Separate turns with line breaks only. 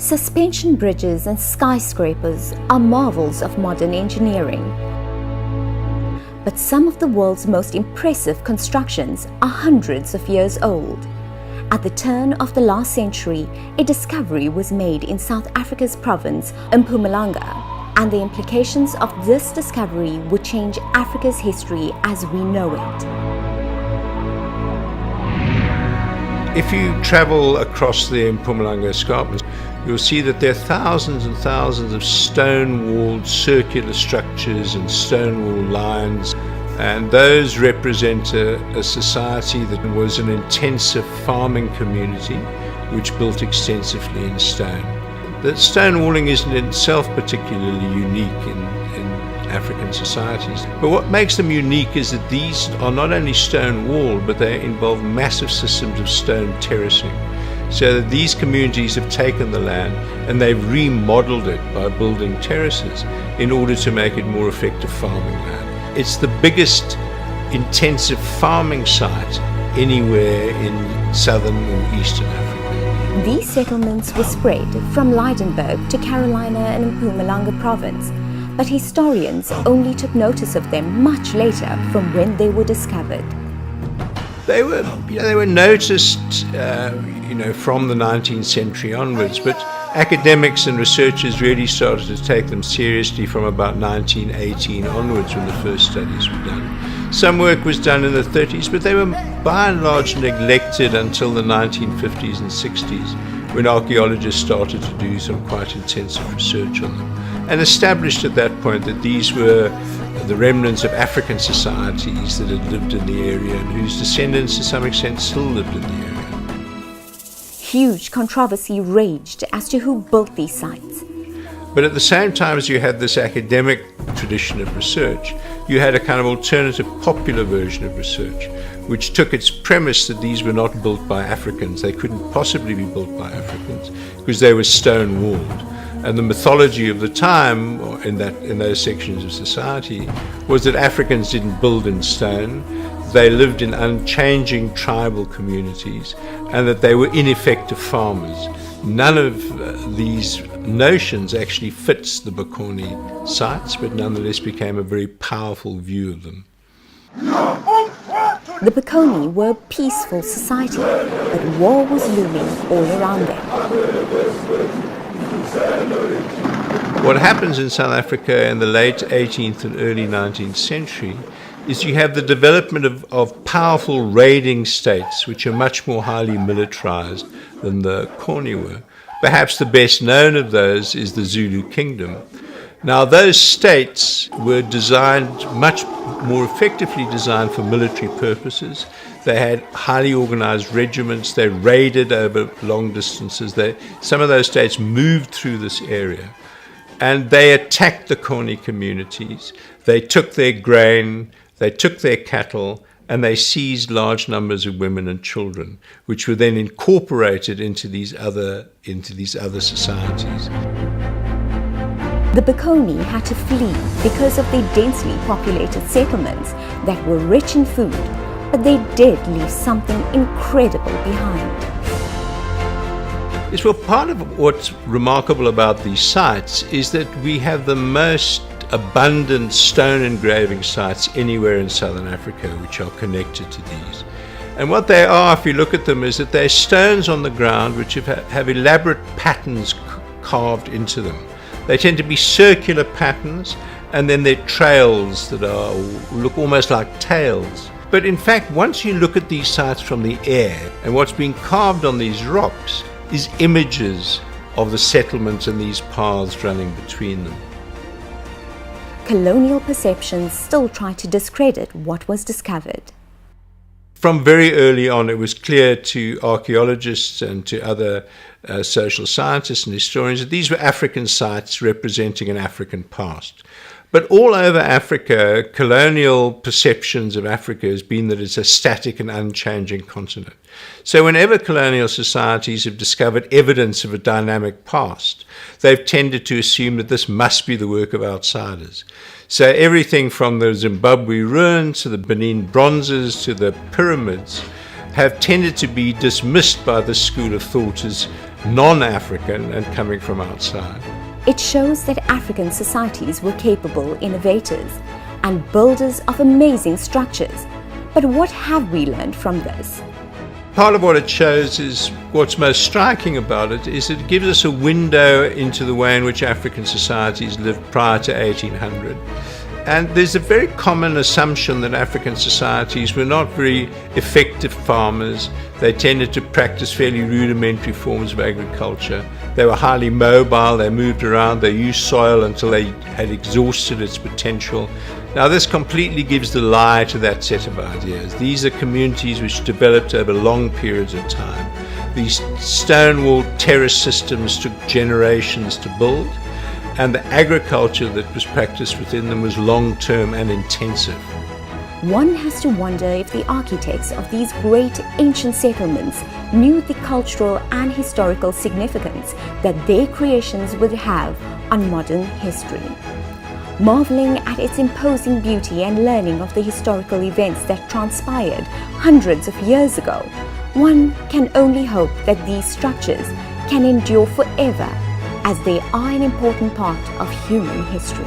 Suspension bridges and skyscrapers are marvels of modern engineering. But some of the world's most impressive constructions are hundreds of years old. At the turn of the last century, a discovery was made in South Africa's province, Mpumalanga, and the implications of this discovery would change Africa's history as we know it.
If you travel across the Mpumalanga escarpments, you'll see that there are thousands and thousands of stone-walled circular structures and stone-wall lines, and those represent a society that was an intensive farming community which built extensively in stone. The stone walling isn't in itself particularly unique in African societies, but what makes them unique is that these are not only stone walled, but they involve massive systems of stone terracing. So that these communities have taken the land and they've remodeled it by building terraces in order to make it more effective farming land. It's the biggest intensive farming site anywhere in southern or eastern Africa.
These settlements were spread from Lydenburg to Carolina and Mpumalanga province, but historians only took notice of them much later from when they were discovered.
They were noticed, from the 19th century onwards, but academics and researchers really started to take them seriously from about 1918 onwards, when the first studies were done. Some work was done in the 30s, but they were by and large neglected until the 1950s and 60s, when archaeologists started to do some quite intensive research on them, and established at that point that these were the remnants of African societies that had lived in the area and whose descendants to some extent still lived in the area.
Huge controversy raged as to who built these sites.
But at the same time as you had this academic tradition of research, you had a kind of alternative popular version of research, which took its premise that these were not built by Africans. They couldn't possibly be built by Africans because they were stone-walled. And the mythology of the time in those sections of society was that Africans didn't build in stone, they lived in unchanging tribal communities, and that they were ineffective farmers. None of these notions actually fits the Bokoni sites, but nonetheless became a very powerful view of them.
The Bokoni were a peaceful society, but war was looming all around them.
What happens in South Africa in the late 18th and early 19th century is you have the development of powerful raiding states, which are much more highly militarized than the Khoni were. Perhaps the best known of those is the Zulu kingdom. Now, those states were designed, much more effectively designed for military purposes. They had highly organized regiments. They raided over long distances. Some of those states moved through this area, and they attacked the Khoni communities. They took their grain, they took their cattle, and they seized large numbers of women and children, which were then incorporated into these other societies.
The Bokoni had to flee because of their densely populated settlements that were rich in food, but they did leave something incredible behind.
Yes, well, part of what's remarkable about these sites is that we have the most abundant stone engraving sites anywhere in southern Africa which are connected to these. And what they are, if you look at them, is that they're stones on the ground which have elaborate patterns carved into them. They tend to be circular patterns, and then they're trails that look almost like tails. But in fact, once you look at these sites from the air, and what's being carved on these rocks is images of the settlements and these paths running between them.
Colonial perceptions still try to discredit what was discovered.
From very early on, it was clear to archaeologists and to other social scientists and historians that these were African sites representing an African past. But all over Africa, colonial perceptions of Africa has been that it's a static and unchanging continent. So whenever colonial societies have discovered evidence of a dynamic past, they've tended to assume that this must be the work of outsiders. So everything from the Zimbabwe ruins to the Benin bronzes to the pyramids have tended to be dismissed by this school of thought as non-African and coming from outside.
It shows that African societies were capable innovators and builders of amazing structures. But what have we learned from this?
Part of what it shows is, what's most striking about it is it gives us a window into the way in which African societies lived prior to 1800. And there's a very common assumption that African societies were not very effective farmers. They tended to practice fairly rudimentary forms of agriculture. They were highly mobile, they moved around, they used soil until they had exhausted its potential. Now this completely gives the lie to that set of ideas. These are communities which developed over long periods of time. These stone-walled terrace systems took generations to build, and the agriculture that was practiced within them was long-term and intensive.
One has to wonder if the architects of these great ancient settlements knew the cultural and historical significance that their creations would have on modern history. Marveling at its imposing beauty and learning of the historical events that transpired hundreds of years ago, one can only hope that these structures can endure forever, as they are an important part of human history.